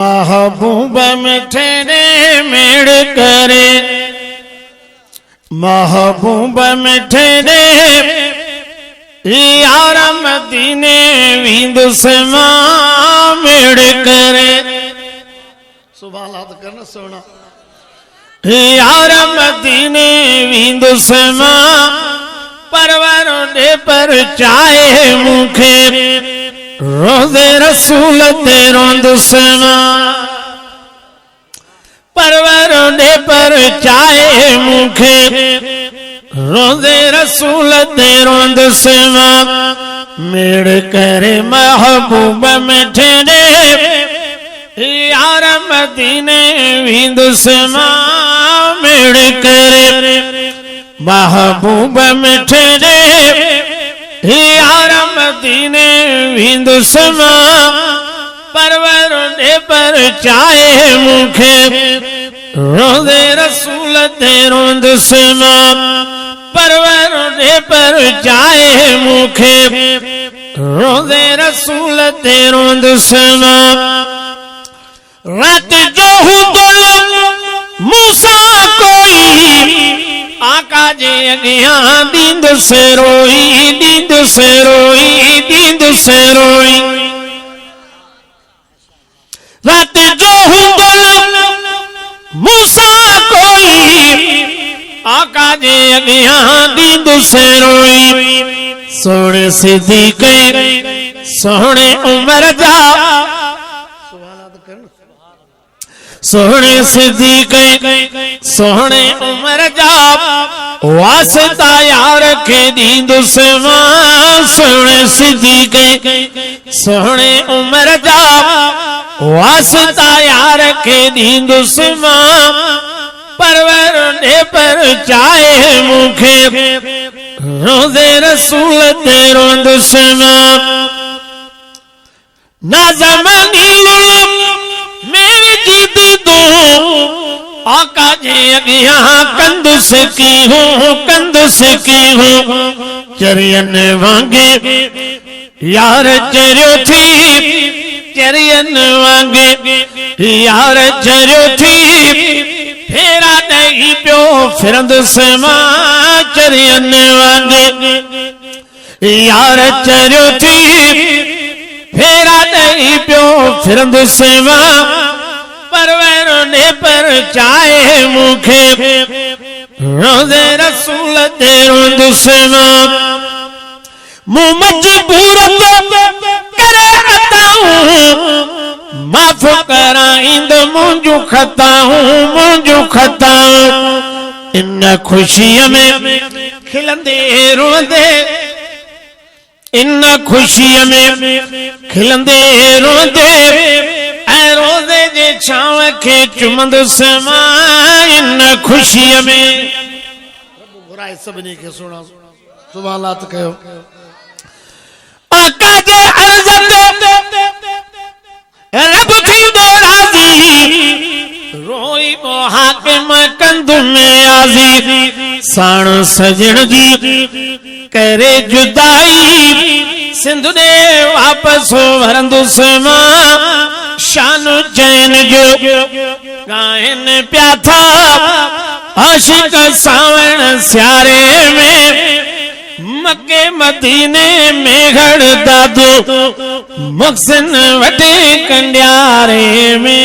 महबूब मिठड़े मेड़ करे, महबूब मिठड़े यार मदीने विंद समा मेड़ करे। सुभान अल्लाह करना सोना यार मदीने विंद समा परवरों ने पर चाहे मुखे रोज़े रसूल तेरों दुश्मना परवरों ने पर चाहे मुखे रोज़े रसूल तेरों दुश्मना मेड़ करे महबूब मिठड़े यार मदीने विंदुसमा मेड़ करे महबूब मिठड़े यार मदीने विंदुसमा परवरों पर चाहे मुखे रोज़े रसूल तेरों दुश्मना परवरों पर चाहे मुखे रोज़े रसूल तेरों दुश्मना रात जो हुदुल मूसा कोई आका जे अगिया दींद से रोई दींद से रोई दींद से रोई रात जो हुदुल मूसा कोई आका जे अगिया दींद से रोई सोने सिद्दीक़ सोने उमर जा सोने सिद्दीक़ सोने उमर जा वास्ता यार के दींद समा सोने सिद्दीक़ सोने उमर जा वास्ता यार के दींद समा परवरों पर चाहे मुखे रोज़े रसूल तेरों दुश्मना ना ज़मानी मेरी जीत दो आका जे अगिया कंद से की हूँ चरियन वांगे यार चरियो थी चरियन वांगे यार चरियो थी फेरा नहीं प्यो फिरंद समा चरियन वांगे यार चरियो थी फेरा नहीं प्यो फिरंद सेवा परवरों ने पर चाहे मुखे रोज़े रसूल तेरों दुश्मना मुँह मजबूरत करे अताऊं माफ कराइंद मुंजू खता इन खुशियों में खिलंदे रोंदे इन खुशियों में खिलंदे रोंदे ऐ रोज़े जे छांव के चुमंद समा इन खुशियों में बुराई सबनी के सुना सुभान अल्लाह कहो आका जे अर्ज़त रब थी दे राज़ी रोई वो हाकिम कंध में आज़ी साण सजण जी करे जुदाई सिंध ने वापस वरंदु समा शान चैन जो गायन प्या था आशिक सावण स्यारे में मक्के मदीने में घड़ दादो मक्सन वटे कंड्यारे में